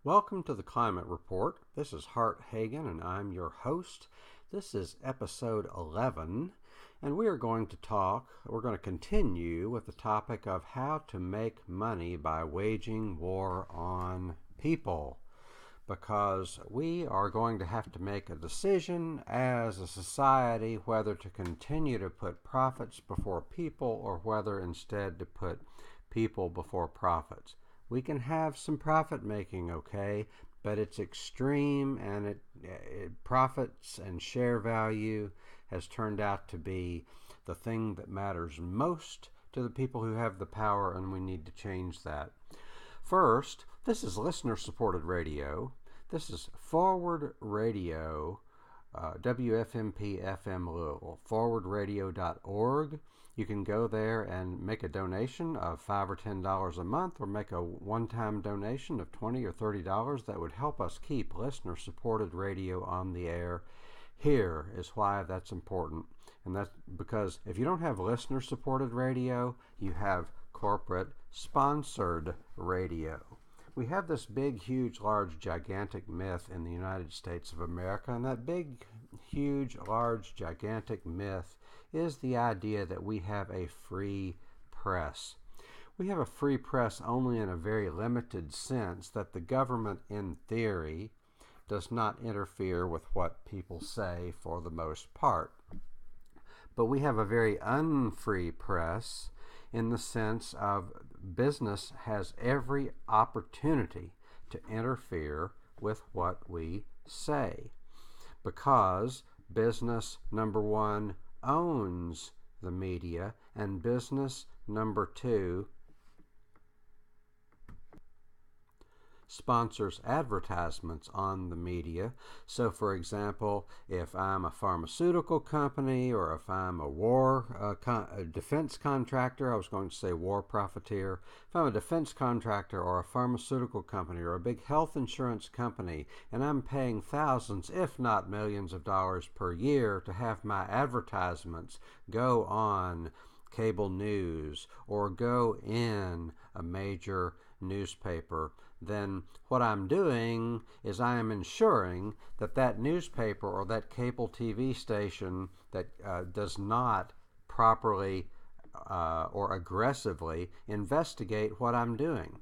Welcome to the Climate Report. This is Hart Hagen and I'm your host. This is episode 11 and we're going to continue with the topic of how to make money by waging war on people. Because we are going to have to make a decision as a society whether to continue to put profits before people or whether instead to put people before profits. We can have some profit making, okay, but it's extreme and profits and share value has turned out to be the thing that matters most to the people who have the power, and we need to change that. First, this is listener-supported radio. This is Forward Radio, WFMP-FM Louisville, forwardradio.org. You can go there and make a donation of $5 or $10 a month, or make a one-time donation of $20 or $30. That would help us keep listener-supported radio on the air. Here is why that's important, and that's because if you don't have listener-supported radio, you have corporate-sponsored radio. We have this big, huge, large, gigantic myth in the United States of America, and that big, huge, large, gigantic myth is the idea that we have a free press. We have a free press only in a very limited sense, that the government, in theory, does not interfere with what people say for the most part. But we have a very unfree press in the sense of business has every opportunity to interfere with what we say, because business, number one, owns the media, and business, number two, sponsors advertisements on the media. So, for example, if I'm a pharmaceutical company, or if I'm a defense contractor, I was going to say war profiteer. If I'm a defense contractor or a pharmaceutical company or a big health insurance company, and I'm paying thousands, if not millions of dollars per year to have my advertisements go on cable news or go in a major newspaper, then what I'm doing is I am ensuring that that newspaper or that cable TV station that does not properly or aggressively investigate what I'm doing.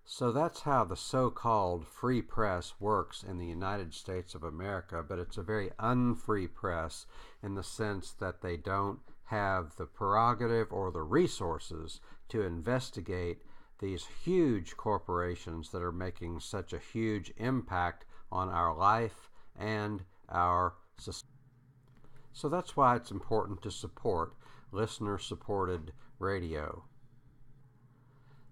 So that's how the so-called free press works in the United States of America, but it's a very unfree press in the sense that they don't have the prerogative or the resources to investigate these huge corporations that are making such a huge impact on our life and our society. So that's why it's important to support listener-supported radio.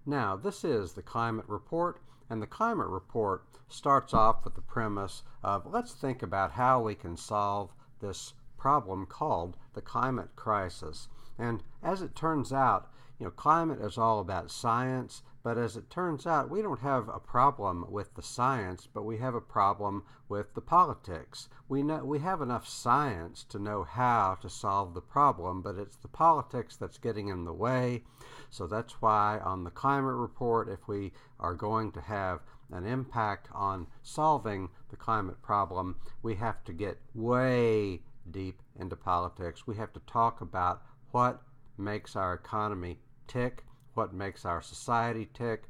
Now, this is the Climate Report, and the Climate Report starts off with the premise of let's think about how we can solve this problem called the climate crisis. And as it turns out, climate is all about science, but as it turns out, we don't have a problem with the science, but we have a problem with the politics. We have enough science to know how to solve the problem, but it's the politics that's getting in the way. So that's why on the Climate Report, if we are going to have an impact on solving the climate problem, we have to get way deep into politics. We have to talk about what makes our economy tick, what makes our society tick,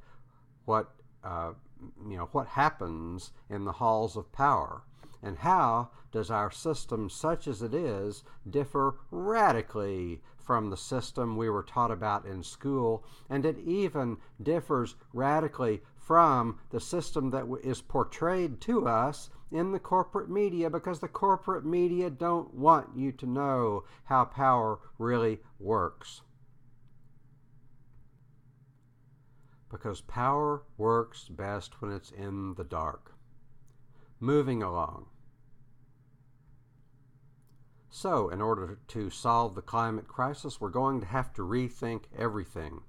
what happens in the halls of power, and how does our system, such as it is, differ radically from the system we were taught about in school, and it even differs radically from the system that is portrayed to us in the corporate media, because the corporate media don't want you to know how power really works. Because power works best when it's in the dark. Moving along. So, in order to solve the climate crisis, we're going to have to rethink everything.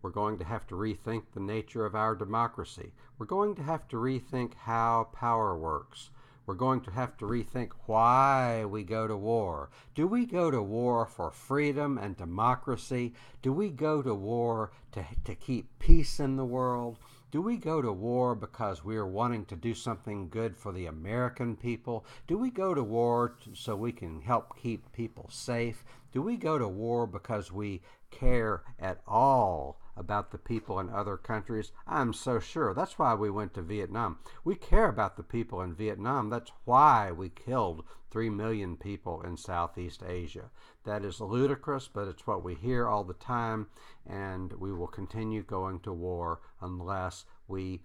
We're going to have to rethink the nature of our democracy. We're going to have to rethink how power works. We're going to have to rethink why we go to war. Do we go to war for freedom and democracy? Do we go to war to keep peace in the world? Do we go to war because we are wanting to do something good for the American people? Do we go to war so we can help keep people safe? Do we go to war because we care at all about the people in other countries? I'm so sure. That's why we went to Vietnam. We care about the people in Vietnam. That's why we killed 3 million people in Southeast Asia. That is ludicrous, but it's what we hear all the time, and we will continue going to war unless we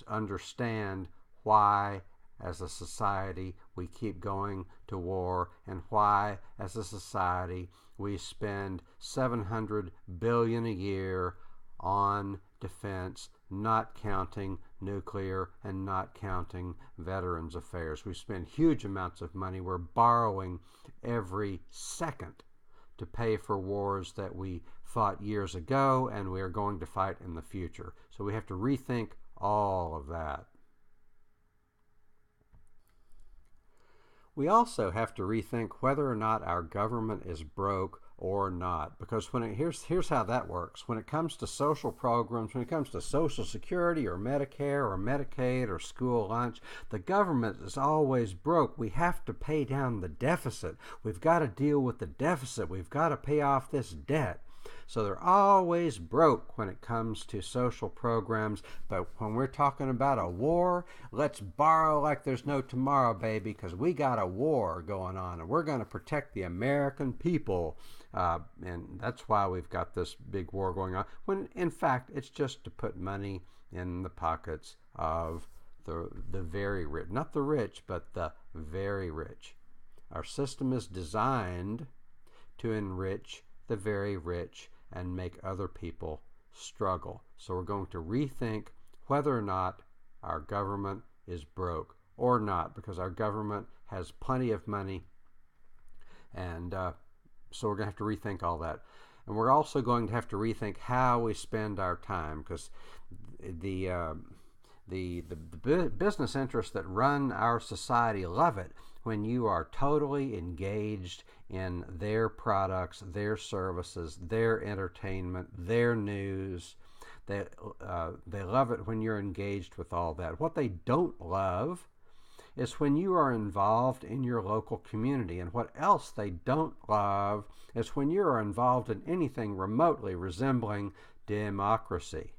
understand why as a society we keep going to war, and why as a society we spend $700 billion a year on defense, not counting nuclear and not counting veterans affairs. We spend huge amounts of money. We're borrowing every second to pay for wars that we fought years ago and we are going to fight in the future. So we have to rethink all of that. We also have to rethink whether or not our government is broke or not, because here's how that works. When it comes to social programs, when it comes to Social Security or Medicare or Medicaid or school lunch, the government is always broke. We have to pay down the deficit. We've got to deal with the deficit. We've got to pay off this debt. So they're always broke when it comes to social programs. But when we're talking about a war, let's borrow like there's no tomorrow, baby, because we got a war going on and we're going to protect the American people. And that's why we've got this big war going on, when in fact it's just to put money in the pockets of the very rich. Not the rich, but the very rich. Our system is designed to enrich the very rich and make other people struggle. So we're going to rethink whether or not our government is broke or not, because our government has plenty of money, and so we're going to have to rethink all that. And we're also going to have to rethink how we spend our time, because the business interests that run our society love it when you are totally engaged in their products, their services, their entertainment, their news. They love it when you're engaged with all that. What they don't love is when you are involved in your local community. And what else they don't love is when you are involved in anything remotely resembling democracy.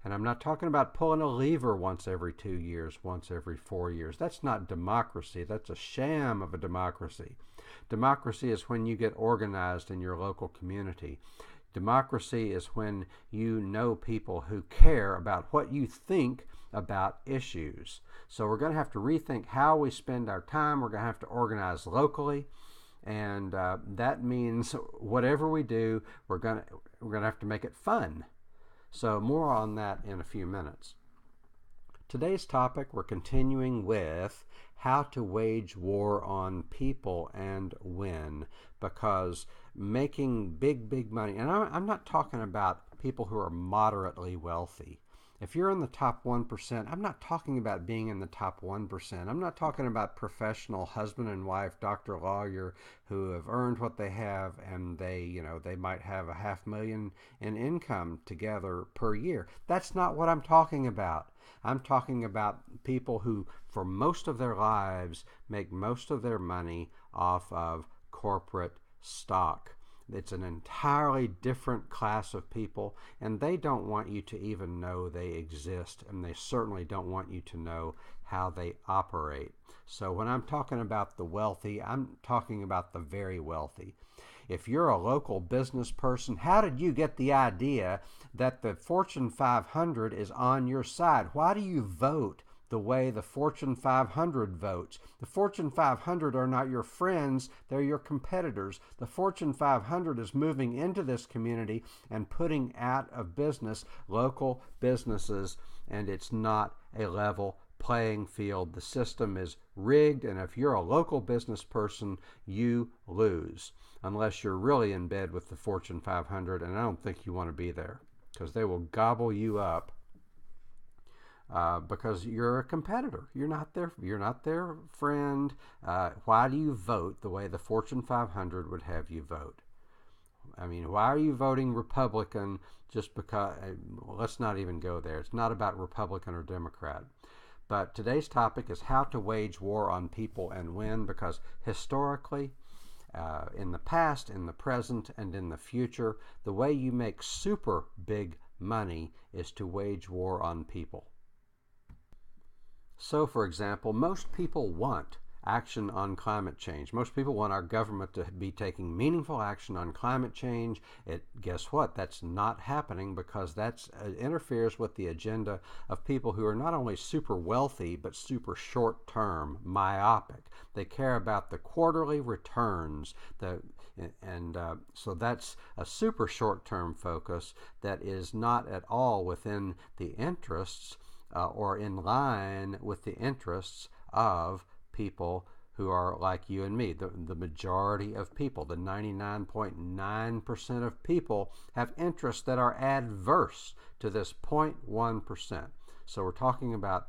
And I'm not talking about pulling a lever once every 2 years, once every 4 years. That's not democracy. That's a sham of a democracy. Democracy is when you get organized in your local community. Democracy is when you know people who care about what you think about issues. So we're going to have to rethink how we spend our time. We're going to have to organize locally. And that means whatever we do, we're going to have to make it fun. So more on that in a few minutes. Today's topic, we're continuing with how to wage war on people and win, because making big money, and I'm not talking about people who are moderately wealthy. If you're in the top 1%, I'm not talking about being in the top 1%. I'm not talking about professional husband and wife, doctor, lawyer, who have earned what they have, and they might have $500,000 in income together per year. That's not what I'm talking about. I'm talking about people who, for most of their lives, make most of their money off of corporate stock. It's an entirely different class of people, and they don't want you to even know they exist, and they certainly don't want you to know how they operate. So when I'm talking about the wealthy, I'm talking about the very wealthy. If you're a local business person, how did you get the idea that the Fortune 500 is on your side? Why do you vote the way the Fortune 500 votes? The Fortune 500 are not your friends, they're your competitors. The Fortune 500 is moving into this community and putting out of business local businesses, and it's not a level playing field. The system is rigged, and if you're a local business person, you lose, unless you're really in bed with the Fortune 500, and I don't think you want to be there, because they will gobble you up because you're a competitor. You're not their friend. Why do you vote the way the Fortune 500 would have you vote? I mean, why are you voting Republican just because? Let's not even go there. It's not about Republican or Democrat. But today's topic is how to wage war on people and win, because historically, in the past, in the present, and in the future, the way you make super big money is to wage war on people. So, for example, most people want action on climate change. Most people want our government to be taking meaningful action on climate change. Guess what? That's not happening, because that interferes with the agenda of people who are not only super wealthy, but super short-term, myopic. They care about the quarterly returns. So that's a super short-term focus that is not at all within the interests or in line with the interests of people who are like you and me. The majority of people, the 99.9% of people, have interests that are adverse to this 0.1%. So we're talking about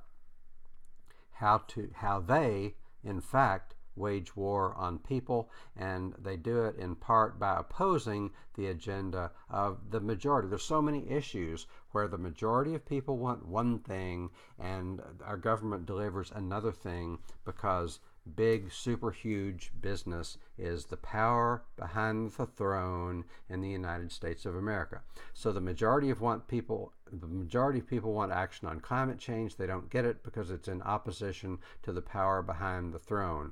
how they, in fact, wage war on people, and they do it in part by opposing the agenda of the majority. There's so many issues where the majority of people want one thing and our government delivers another thing, because big, super huge business is the power behind the throne in the United States of America. So the majority of people want action on climate change. They don't get it because it's in opposition to the power behind the throne.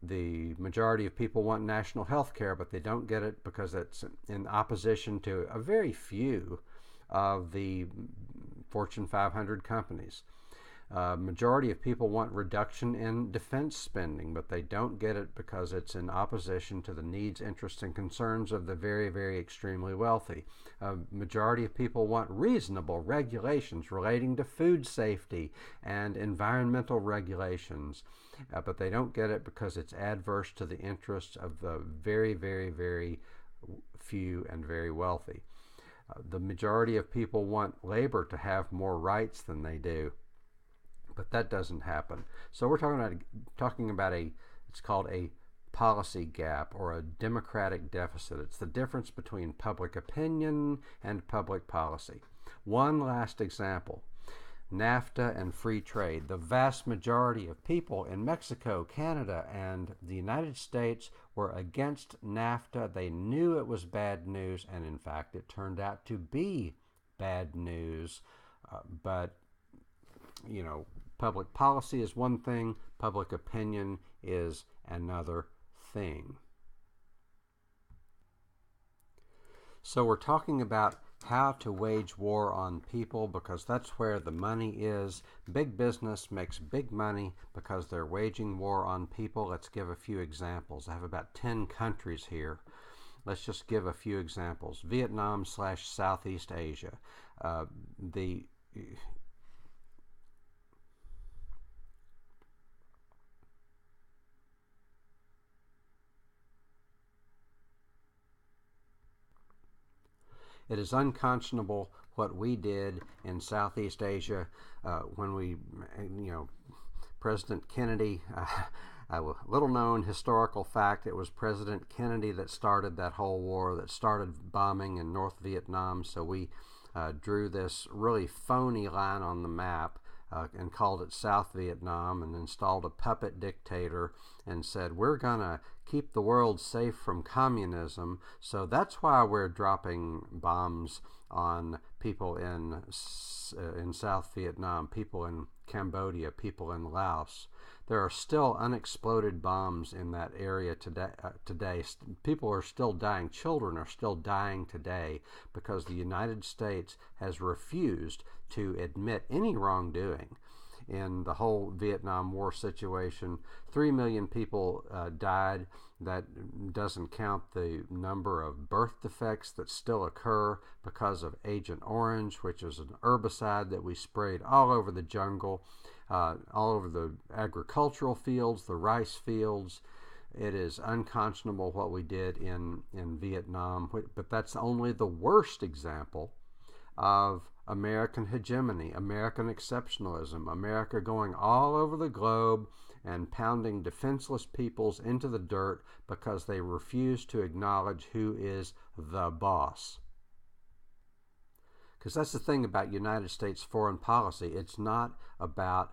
The majority of people want national health care, but they don't get it because it's in opposition to a very few of the Fortune 500 companies. Majority of people want reduction in defense spending, but they don't get it because it's in opposition to the needs, interests, and concerns of the very, very extremely wealthy. Majority of people want reasonable regulations relating to food safety and environmental regulations, but they don't get it because it's adverse to the interests of the very, very, very few and very wealthy. The majority of people want labor to have more rights than they do, but that doesn't happen. So we're talking about it's called a policy gap or a democratic deficit. It's the difference between public opinion and public policy. One last example: NAFTA and free trade. The vast majority of people in Mexico, Canada, and the United States were against NAFTA. They knew it was bad news, and in fact, it turned out to be bad news. But, public policy is one thing, public opinion is another thing. So we're talking about how to wage war on people, because that's where the money is. Big business makes big money because they're waging war on people. Let's give a few examples. I have about 10 countries here. Let's just give a few examples. Vietnam / Southeast Asia. It is unconscionable what we did in Southeast Asia when President Kennedy, a little-known historical fact, it was President Kennedy that started that whole war, that started bombing in North Vietnam. So we drew this really phony line on the map and called it South Vietnam, and installed a puppet dictator and said, we're going to keep the world safe from communism. So that's why we're dropping bombs on people in South Vietnam, people in Cambodia, people in Laos. There are still unexploded bombs in that area today. People are still dying. Children are still dying today because the United States has refused to admit any wrongdoing in the whole Vietnam War situation. 3 million people died. That doesn't count the number of birth defects that still occur because of Agent Orange, which is an herbicide that we sprayed all over the jungle, all over the agricultural fields, the rice fields. It is unconscionable what we did in Vietnam, but that's only the worst example of American hegemony, American exceptionalism, America going all over the globe and pounding defenseless peoples into the dirt because they refuse to acknowledge who is the boss. Because that's the thing about United States foreign policy. It's not about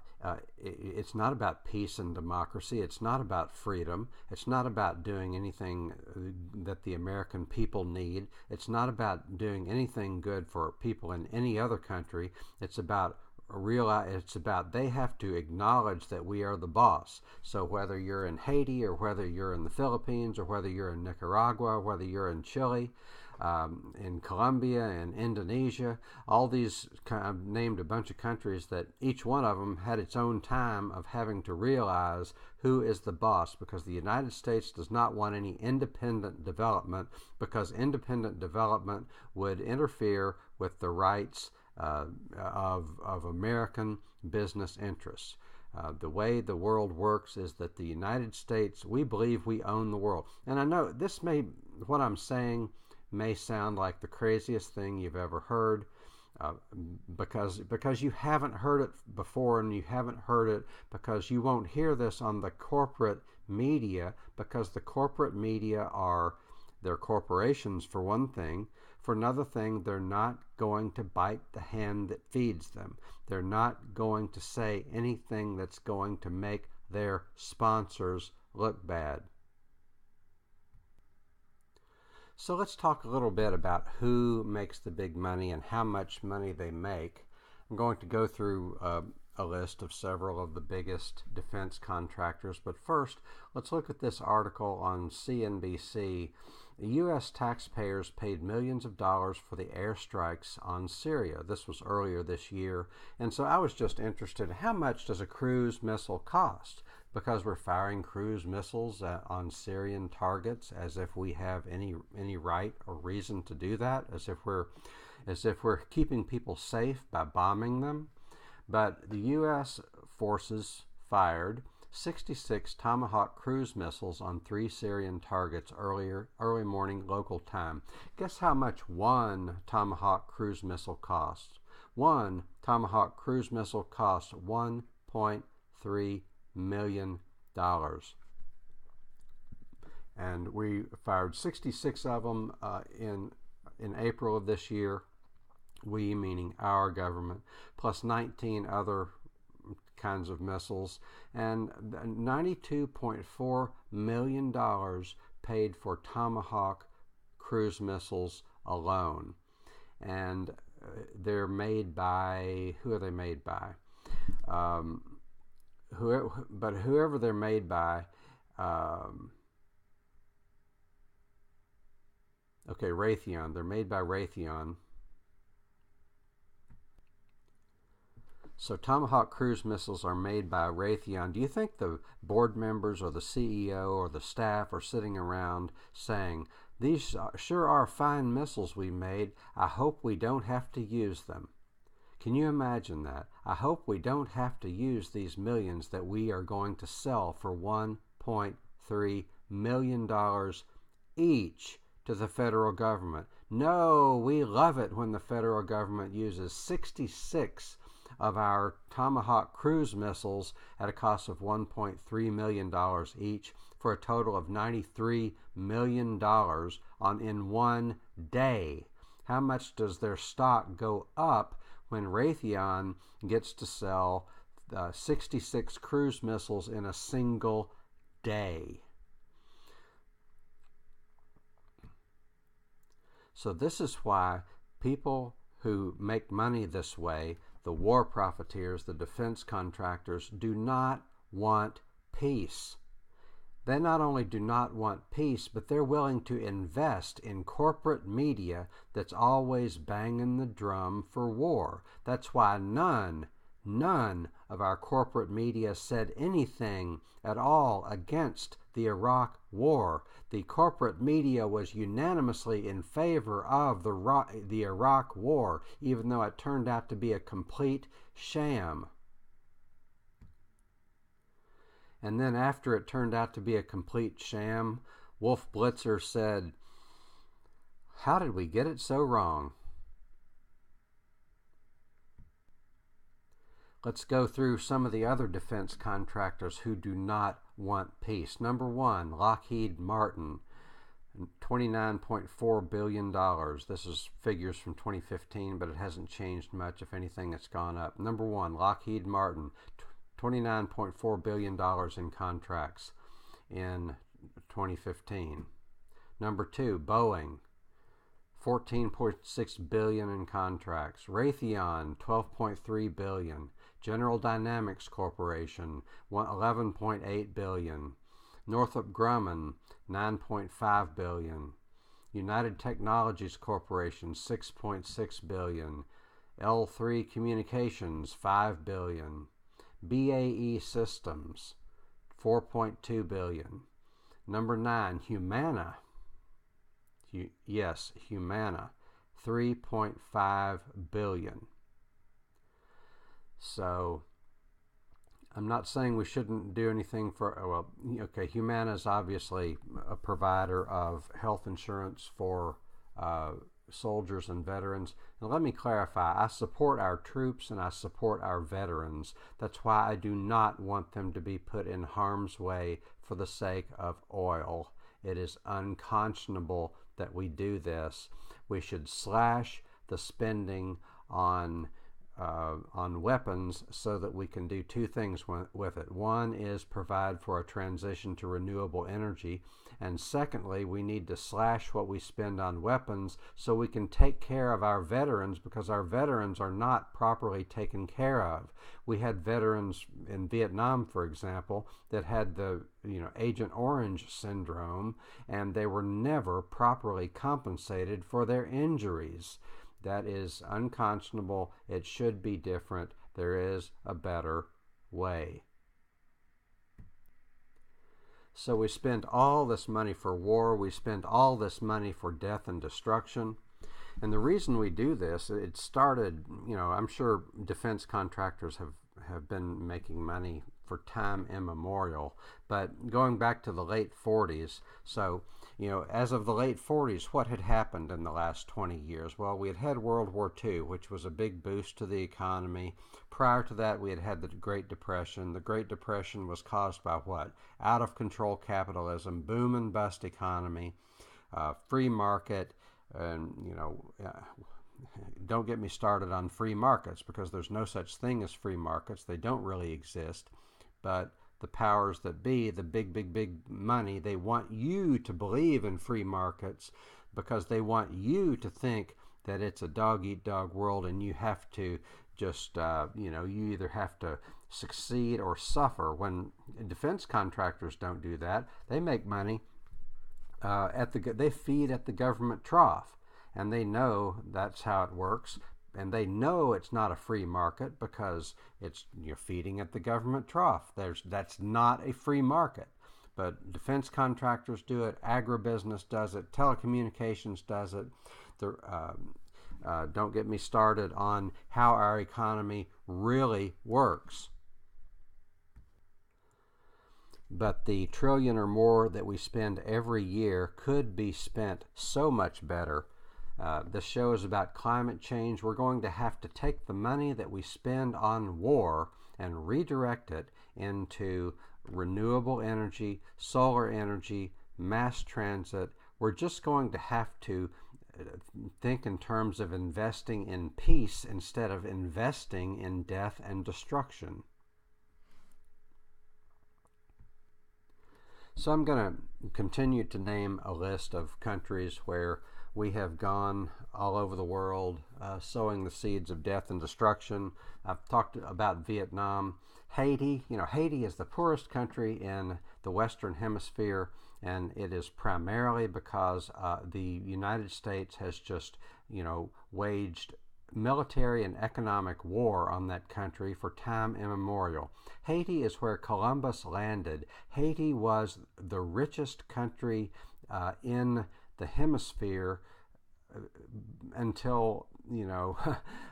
peace and democracy. It's not about freedom. It's not about doing anything that the American people need. It's not about doing anything good for people in any other country. It's about they have to acknowledge that we are the boss. So whether you're in Haiti or whether you're in the Philippines or whether you're in Nicaragua or whether you're in Chile, in Colombia and Indonesia, all these, I've named a bunch of countries that each one of them had its own time of having to realize who is the boss, because the United States does not want any independent development, because independent development would interfere with the rights of American business interests. The way the world works is that the United States, we believe we own the world. And I know what I'm saying may sound like the craziest thing you've ever heard, because you haven't heard it before, and you haven't heard it because you won't hear this on the corporate media, because the corporate media they're corporations for one thing. For another thing, they're not going to bite the hand that feeds them. They're not going to say anything that's going to make their sponsors look bad. So let's talk a little bit about who makes the big money and how much money they make. I'm going to go through a list of several of the biggest defense contractors, but first, let's look at this article on CNBC. The U.S. taxpayers paid millions of dollars for the airstrikes on Syria. This was earlier this year, and so I was just interested, how much does a cruise missile cost? Because we're firing cruise missiles on Syrian targets as if we have any right or reason to do that, as if we're keeping people safe by bombing them. But the U.S. forces fired 66 Tomahawk cruise missiles on 3 Syrian targets early morning local time. Guess how much one Tomahawk cruise missile costs? One Tomahawk cruise missile costs $1.3 million. And we fired 66 of them in April of this year. We, meaning our government, plus 19 other kinds of missiles, and $92.4 million paid for Tomahawk cruise missiles alone. And they're made by, who are they made by? Whoever they're made by, Raytheon. They're made by Raytheon. So Tomahawk cruise missiles are made by Raytheon. Do you think the board members or the CEO or the staff are sitting around saying, "These sure are fine missiles we made. I hope we don't have to use them"? Can you imagine that? I hope we don't have to use these millions that we are going to sell for $1.3 million each to the federal government. No, we love it when the federal government uses 66 of our Tomahawk cruise missiles at a cost of $1.3 million each, for a total of $93 million in one day. How much does their stock go up when Raytheon gets to sell 66 cruise missiles in a single day? So this is why people who make money this way, the war profiteers, the defense contractors, do not want peace. They not only do not want peace, but they're willing to invest in corporate media that's always banging the drum for war. That's why none of our corporate media said anything at all against the Iraq War. The corporate media was unanimously in favor of the Iraq War, even though it turned out to be a complete sham. And then after it turned out to be a complete sham, Wolf Blitzer said, "How did we get it so wrong?" Let's go through some of the other defense contractors who do not want peace. Number one, Lockheed Martin, $29.4 billion. This is figures from 2015, but it hasn't changed much. If anything, it's gone up. Number one, Lockheed Martin, $29.4 billion in contracts in 2015. Number two, Boeing, $14.6 billion in contracts. Raytheon, $12.3 billion. General Dynamics Corporation, $11.8 billion. Northrop Grumman, $9.5 billion. United Technologies Corporation, $6.6 billion. L3 Communications, $5 billion. BAE Systems, $4.2 billion. Number 9, Humana. Yes, Humana, $3.5 billion. So I'm not saying we shouldn't do anything for, well, okay, Humana is obviously a provider of health insurance for soldiers and veterans. And let me clarify, I support our troops and I support our veterans. That's why I do not want them to be put in harm's way for the sake of oil. It is unconscionable that we do this. We should slash the spending on weapons so that we can do two things with it. One is provide for a transition to renewable energy, and secondly, we need to slash what we spend on weapons so we can take care of our veterans, because our veterans are not properly taken care of. We had veterans in Vietnam, for example, that had the Agent Orange syndrome, and they were never properly compensated for their injuries. That is unconscionable. It should be different. There is a better way. So we spend all this money for war. We spend all this money for death and destruction. And the reason we do this, it started, I'm sure defense contractors have been making money for time immemorial, but going back to the late 40s, so, as of the late 40s, what had happened in the last 20 years? Well, we had had World War II, which was a big boost to the economy. Prior to that, we had had the Great Depression. The Great Depression was caused by what? Out of control capitalism, boom and bust economy, free market, and, don't get me started on free markets, because there's no such thing as free markets. They don't really exist. But the powers that be, the big money, they want you to believe in free markets because they want you to think that it's a dog-eat-dog world and you have to just, you either have to succeed or suffer. When defense contractors don't do that, they make money they feed at the government trough, and they know that's how it works. And they know it's not a free market because you're feeding at the government trough. That's not a free market. But defense contractors do it, agribusiness does it, telecommunications does it. Don't get me started on how our economy really works. But the trillion or more that we spend every year could be spent so much better. This show is about climate change. We're going to have to take the money that we spend on war and redirect it into renewable energy, solar energy, mass transit. We're just going to have to think in terms of investing in peace instead of investing in death and destruction. So I'm going to continue to name a list of countries where we have gone all over the world sowing the seeds of death and destruction. I've talked about Vietnam. Haiti, Haiti is the poorest country in the Western Hemisphere, and it is primarily because the United States has just, waged military and economic war on that country for time immemorial. Haiti is where Columbus landed. Haiti was the richest country in the hemisphere until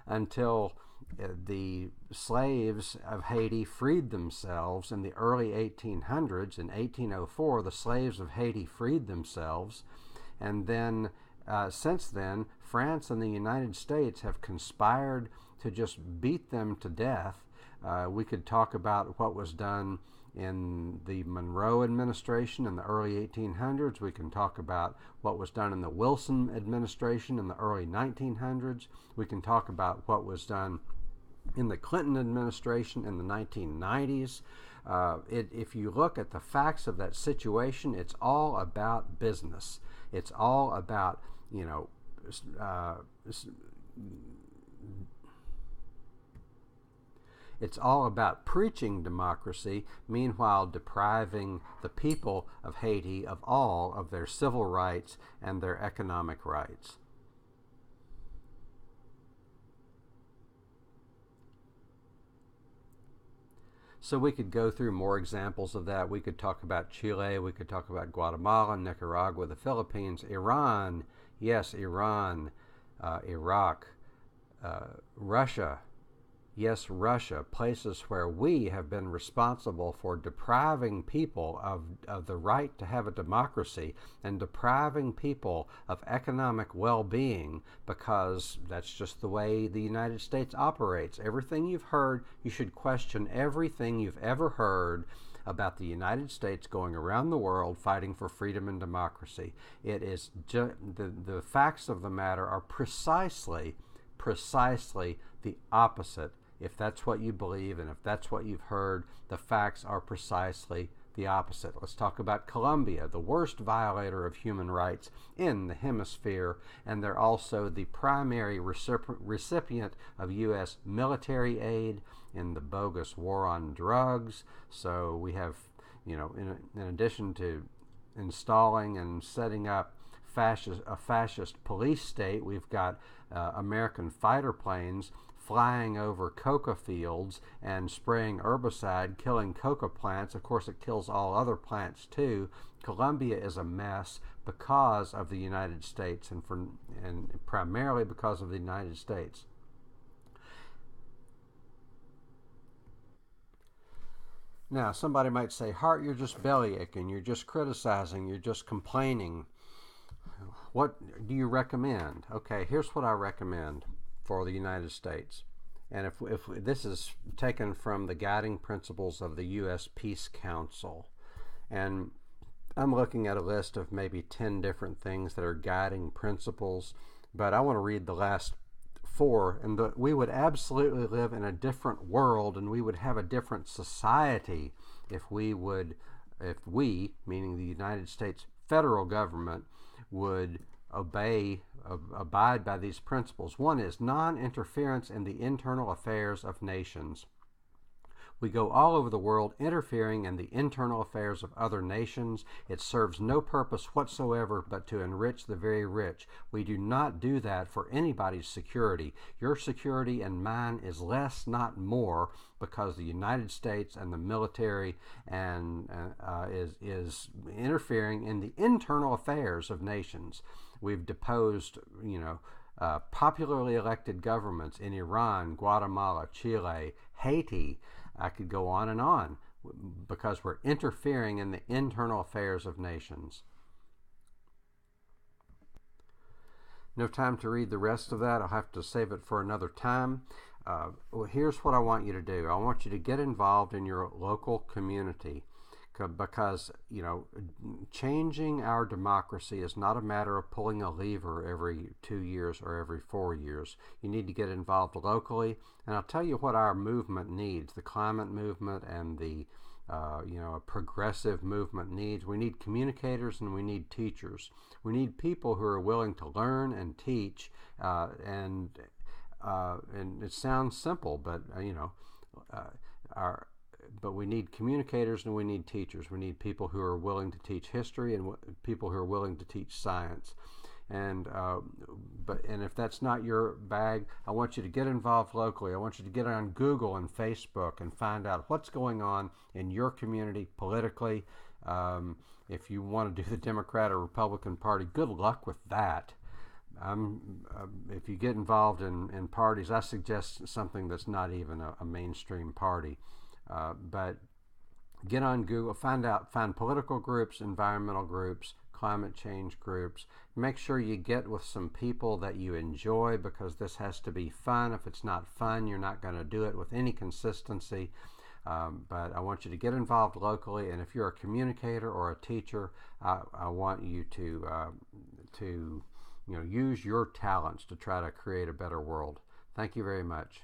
until the slaves of Haiti freed themselves in the early 1800s. In 1804, the slaves of Haiti freed themselves, and then since then, France and the United States have conspired to just beat them to death We could talk about what was done in the Monroe administration in the early 1800s. We can talk about what was done in the Wilson administration in the early 1900s. We can talk about what was done in the Clinton administration in the 1990s. If you look at the facts of that situation, it's all about business. It's all about, it's all about preaching democracy, meanwhile depriving the people of Haiti of all of their civil rights and their economic rights. So we could go through more examples of that. We could talk about Chile, we could talk about Guatemala, Nicaragua, the Philippines, Iran, yes, Iran, Iraq, Russia, yes, Russia, places where we have been responsible for depriving people of the right to have a democracy and depriving people of economic well-being, because that's just the way the United States operates. Everything you've heard, you should question everything you've ever heard about the United States going around the world fighting for freedom and democracy. It is the facts of the matter are precisely the opposite. If that's what you believe and if that's what you've heard, the facts are precisely the opposite. Let's talk about Colombia, the worst violator of human rights in the hemisphere, and they're also the primary recipient of U.S. military aid in the bogus war on drugs. So we have, in addition to installing and setting up a fascist police state, we've got American fighter planes flying over coca fields and spraying herbicide, killing coca plants. Of course, it kills all other plants too. Colombia is a mess because of the United States, and primarily because of the United States. Now, somebody might say, Hart, you're just bellyaching, you're just criticizing, you're just complaining. What do you recommend? Okay, here's what I recommend for the United States. And if this is taken from the guiding principles of the U.S. Peace Council, and I'm looking at a list of maybe 10 different things that are guiding principles, but I want to read the last 4, and we would absolutely live in a different world, and we would have a different society if we, meaning the United States federal government, would abide by these principles. One is non-interference in the internal affairs of nations. We go all over the world interfering in the internal affairs of other nations. It serves no purpose whatsoever but to enrich the very rich. We do not do that for anybody's security. Your security and mine is less, not more, because the United States and the military is interfering in the internal affairs of nations. We've deposed, popularly elected governments in Iran, Guatemala, Chile, Haiti. I could go on, because we're interfering in the internal affairs of nations. No time to read the rest of that. I'll have to save it for another time. Here's what I want you to do. I want you to get involved in your local community, because changing our democracy is not a matter of pulling a lever every 2 years or every 4 years. You need to get involved locally, and I'll tell you what our movement needs. The climate movement and the progressive movement needs. We need communicators and we need teachers. We need people who are willing to learn and teach, and it sounds simple, but but we need communicators and we need teachers. We need people who are willing to teach history and people who are willing to teach science. And if that's not your bag, I want you to get involved locally. I want you to get on Google and Facebook and find out what's going on in your community politically. If you want to do the Democrat or Republican Party, good luck with that. If you get involved in parties, I suggest something that's not even a mainstream party. But get on Google, find political groups, environmental groups, climate change groups. Make sure you get with some people that you enjoy, because this has to be fun. If it's not fun, you're not going to do it with any consistency. But I want you to get involved locally, and if you're a communicator or a teacher, I want you to use your talents to try to create a better world. Thank you very much.